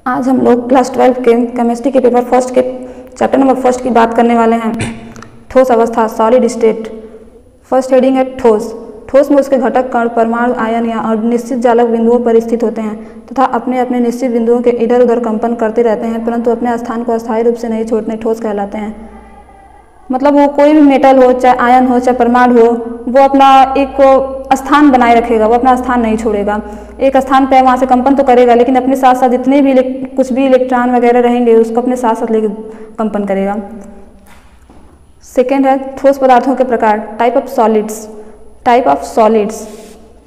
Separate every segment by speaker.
Speaker 1: आज हम लोग क्लास 12 के केमिस्ट्री के पेपर फर्स्ट के चैप्टर नंबर फर्स्ट की बात करने वाले हैं। ठोस अवस्था, सॉलिड स्टेट। फर्स्ट हेडिंग है ठोस। ठोस में उसके घटक कण, परमाणु, आयन या और निश्चित चालक बिंदुओं पर स्थित होते हैं तथा अपने अपने निश्चित बिंदुओं के इधर उधर कंपन करते रहते हैं, परंतु अपने स्थान को अस्थायी रूप से नहीं छोड़ते, ठोस कहलाते हैं। मतलब वो कोई भी मेटल हो, चाहे आयन हो, चाहे परमाणु हो, वो अपना एक स्थान बनाए रखेगा, वो अपना स्थान नहीं छोड़ेगा। एक स्थान पे वहाँ से कंपन तो करेगा, लेकिन अपने साथ साथ जितने भी कुछ भी इलेक्ट्रॉन वगैरह रहेंगे उसको अपने साथ साथ लेके कंपन करेगा। सेकेंड है ठोस पदार्थों के प्रकार, type of solids. Type of solids.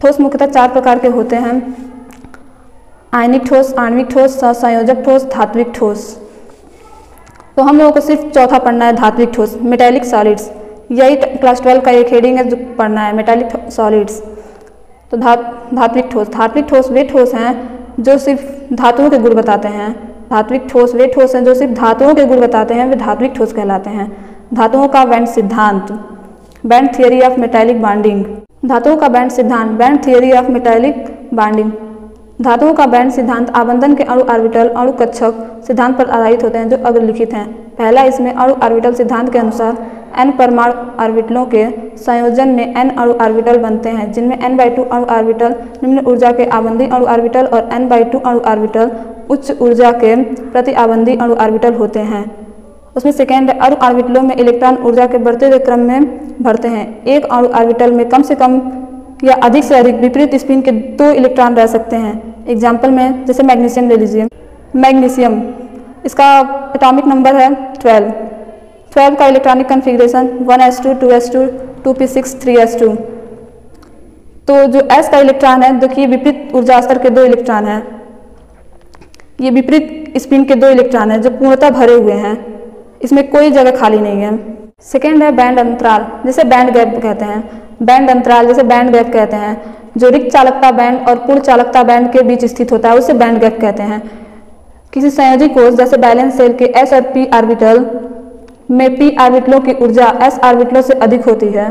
Speaker 1: ठोस मुख्यतः 4 प्रकार के होते हैं: आयनिक ठोस, आणविक ठोस, संयोजक ठोस, धात्विक ठोस। तो हम लोगों को सिर्फ चौथा पढ़ना है, धात्विक ठोस, मेटालिक सॉलिड्स। यही क्लास 12 का एक हेडिंग है जो पढ़ना है, मेटालिक सॉलिड्स। तो धात्विक ठोस। धात्विक ठोस वे ठोस हैं जो सिर्फ धातुओं के गुण बताते हैं। धात्विक ठोस वे ठोस हैं जो सिर्फ धातुओं के गुण बताते हैं, वे धात्विक ठोस कहलाते हैं। धातुओं का बैंड सिद्धांत, band theory of metallic bonding. धातुओं का बैंड सिद्धांत, band theory of metallic bonding. धातुओं का बैंड सिद्धांत आबंधन के अणु ऑर्बिटल अणु कक्षक सिद्धांत पर आधारित होते हैं जो अग्रलिखित हैं। पहला, इसमें अणु ऑर्बिटल सिद्धांत के अनुसार n परमाणु ऑर्बिटलों के संयोजन में n अणु ऑर्बिटल बनते हैं, जिनमें n/2 अणु ऑर्बिटल निम्न ऊर्जा के आबंधी अणु ऑर्बिटल और n/2 अणु ऑर्बिटल उच्च ऊर्जा के प्रति आबंधी अणु ऑर्बिटल होते हैं। उसमें सेकेंड, अणु ऑर्बिटलों में इलेक्ट्रॉन ऊर्जा के बढ़ते हुए क्रम में भरते हैं। एक अणु ऑर्बिटल में कम से कम या अधिक से अधिक विपरीत स्पिन के 2 इलेक्ट्रॉन रह सकते हैं। एग्जाम्पल में जैसे मैग्नीशियम ले लीजिए। मैग्नीशियम, इसका एटॉमिक नंबर है 12। 12 का electronic configuration 1s2 2s2 2p6 3s2। तो जो s का इलेक्ट्रॉन है, देखिए विपरीत ऊर्जा स्तर के 2 इलेक्ट्रॉन हैं। ये विपरीत स्पिन के 2 इलेक्ट्रॉन हैं जो पूर्णतः भरे हुए हैं, इसमें कोई जगह खाली नहीं है। सेकेंड है बैंड अंतराल, जिसे बैंड गैप कहते हैं। बैंड अंतराल जैसे बैंड गैप कहते हैं, जो रिक्त चालकता बैंड और पूर्ण चालकता बैंड के बीच स्थित होता है उसे बैंड गैप कहते हैं। किसी संयोजी कोष जैसे बैलेंस सेल के s और p ऑर्बिटल में p ऑर्बिटलों की ऊर्जा s ऑर्बिटलों से अधिक होती है।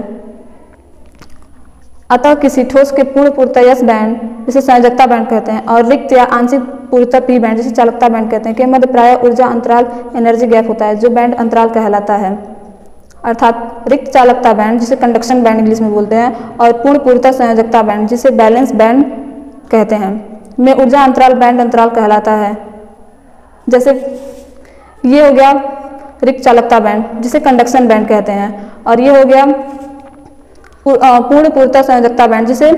Speaker 1: अतः किसी ठोस के पूर्ण पूर्णतः s बैंड जिसे संयोजकता बैंड कहते हैं और रिक्त या आंशिक पूर्णतः p बैंड जिसे चालकता बैंड कहते हैं के मध्य प्रायः ऊर्जा अंतराल एनर्जी गैप होता है, जो बैंड अंतराल कहलाता है। अर्थात रिक्त चालकता बैंड जिसे कंडक्शन बैंड इंग्लिश में बोलते हैं और पूर्ण पूर्णतः संयोजकता बैंड जिसे बैलेंस बैंड कहते हैं में ऊर्जा अंतराल बैंड अंतराल कहलाता है। जैसे ये हो गया रिक्त चालकता बैंड जिसे कंडक्शन बैंड कहते हैं, और ये हो गया पूर्ण पूर्णतः संयोजकता बैंड जिसे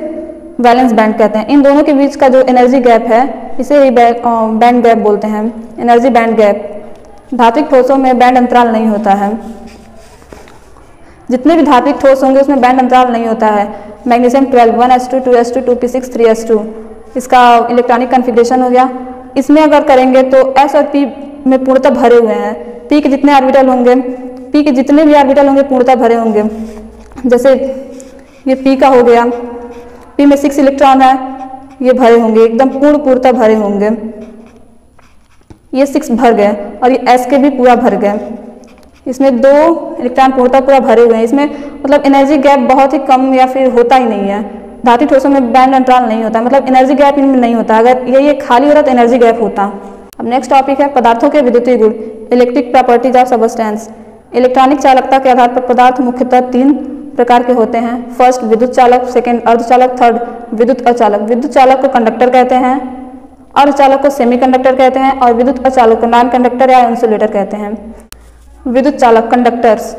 Speaker 1: बैलेंस बैंड कहते हैं। इन दोनों के बीच का जो एनर्जी गैप है इसे ही बैंड गैप बोलते हैं, एनर्जी बैंड गैप। धात्विक ठोसों में बैंड अंतराल नहीं होता है। जितने भी धात्विक ठोस होंगे उसमें बैंड अंतराल नहीं होता है। Magnesium 12 1s2 2s2 2p6 3s2, इसका इलेक्ट्रॉनिक कन्फिग्रेशन हो गया। इसमें अगर करेंगे तो s और p में पूर्णतः भरे हुए हैं। p के जितने ऑर्बिटल होंगे, p के जितने भी ऑर्बिटल होंगे पूर्णतः भरे होंगे। जैसे ये p का हो गया, p में 6 इलेक्ट्रॉन है, ये भरे होंगे, एकदम पूर्णतः भरे होंगे। ये 6 भर गए और ये s के भी पूरा भर गए। इसमें 2 इलेक्ट्रॉन पूर्णतः पूरा भरे हुए हैं। इसमें मतलब एनर्जी गैप बहुत ही कम या फिर होता ही नहीं है। धात्विक ठोसों में बैंड अंतराल नहीं होता, मतलब एनर्जी गैप इनमें नहीं होता। अगर ये खाली होता तो एनर्जी गैप होता। अब नेक्स्ट टॉपिक है पदार्थों के विद्युतीय गुण, electric properties of substance. Electronic चालकता के आधार पर पदार्थ मुख्यतः 3 प्रकार के होते हैं। फर्स्ट विद्युत चालक, सेकेंड अर्धचालक, थर्ड विद्युत अचालक। विद्युत चालक को कंडक्टर कहते हैं, अर्धचालक को सेमीकंडक्टर कहते हैं और विद्युत अचालक को नॉन कंडक्टर या इंसुलेटर कहते हैं। विद्युत चालक कंडक्टर्स,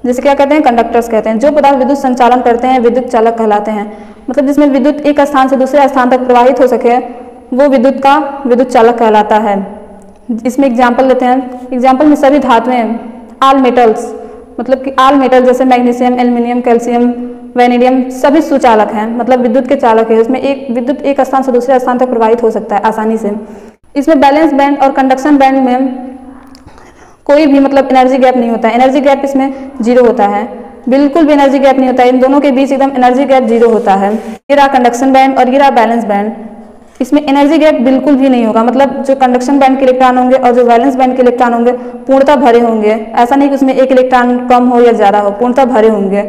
Speaker 1: जिसे क्या कहते हैं, कंडक्टर्स कहते हैं। जो पदार्थ विद्युत संचालन करते हैं विद्युत चालक कहलाते हैं। मतलब जिसमें विद्युत एक स्थान से दूसरे स्थान तक प्रवाहित हो सके वो विद्युत चालक कहलाता है। इसमें एग्जाम्पल लेते हैं। एग्जाम्पल में सभी धातुएं, ऑल मेटल्स, मतलब कि ऑल मेटल जैसे मैग्नीशियम, एल्यूमिनियम, कैल्शियम, वैनेडियम सभी सुचालक हैं, मतलब विद्युत के चालक है। इसमें विद्युत एक स्थान से दूसरे स्थान तक प्रवाहित हो सकता है आसानी से। इसमें बैलेंस बैंड और कंडक्शन बैंड में कोई भी मतलब एनर्जी गैप नहीं होता है। एनर्जी गैप इसमें 0 होता है, बिल्कुल भी एनर्जी गैप नहीं होता है। इन दोनों के बीच एकदम एनर्जी गैप 0 होता है। ये रहा कंडक्शन बैंड और ये रहा बैलेंस बैंड, इसमें एनर्जी गैप बिल्कुल भी नहीं होगा। मतलब जो कंडक्शन बैंड के इलेक्ट्रॉन होंगे और जो बैलेंस बैंड के इलेक्ट्रॉन होंगे पूर्णतः भरे होंगे। ऐसा नहीं कि उसमें एक इलेक्ट्रॉन कम हो या ज़्यादा हो, पूर्णतः भरे होंगे,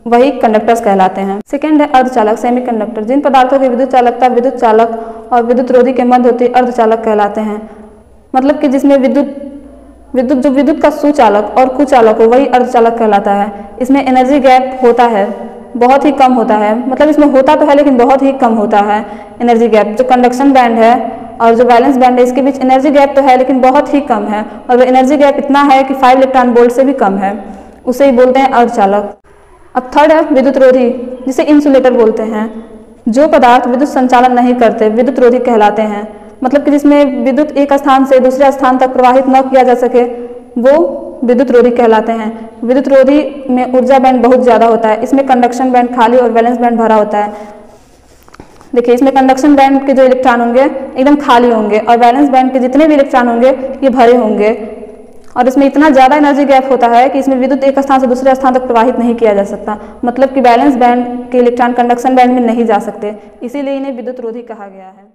Speaker 1: वही कंडक्टर्स कहलाते हैं। सेकेंड है अर्धचालक, सेमीकंडक्टर। जिन पदार्थों की विद्युत चालकता विद्युत चालक और विद्युत रोधी के मध्य होती है अर्धचालक कहलाते हैं। मतलब कि जिसमें विद्युत का सुचालक और कुचालक हो वही अर्धचालक कहलाता है। इसमें एनर्जी गैप होता है, बहुत ही कम होता है, मतलब इसमें होता तो है लेकिन बहुत ही कम होता है एनर्जी गैप। जो कंडक्शन बैंड है और जो वैलेंस बैंड है इसके बीच एनर्जी गैप तो है लेकिन बहुत ही कम है, और वो एनर्जी गैप इतना है कि 5 इलेक्ट्रॉन वोल्ट से भी कम है, उसे ही बोलते हैं अर्धचालक। अब थर्ड है विद्युत रोधी, जिसे इंसुलेटर बोलते हैं। जो पदार्थ विद्युत संचालन नहीं करते विद्युत रोधी कहलाते हैं, मतलब कि जिसमें विद्युत एक स्थान से दूसरे स्थान तक प्रवाहित न किया जा सके वो विद्युत रोधी कहलाते हैं। विद्युत रोधी में ऊर्जा बैंड बहुत ज़्यादा होता है, इसमें कंडक्शन बैंड खाली और वैलेंस बैंड भरा होता है। देखिए इसमें कंडक्शन बैंड के जो इलेक्ट्रॉन होंगे एकदम खाली होंगे और वैलेंस बैंड के जितने भी इलेक्ट्रॉन होंगे ये भरे होंगे, और इसमें इतना ज़्यादा एनर्जी गैप होता है कि इसमें विद्युत एक स्थान से दूसरे स्थान तक प्रवाहित नहीं किया जा सकता, मतलब कि वैलेंस बैंड के इलेक्ट्रॉन कंडक्शन बैंड में नहीं जा सकते, इसीलिए इन्हें विद्युत रोधी कहा गया है।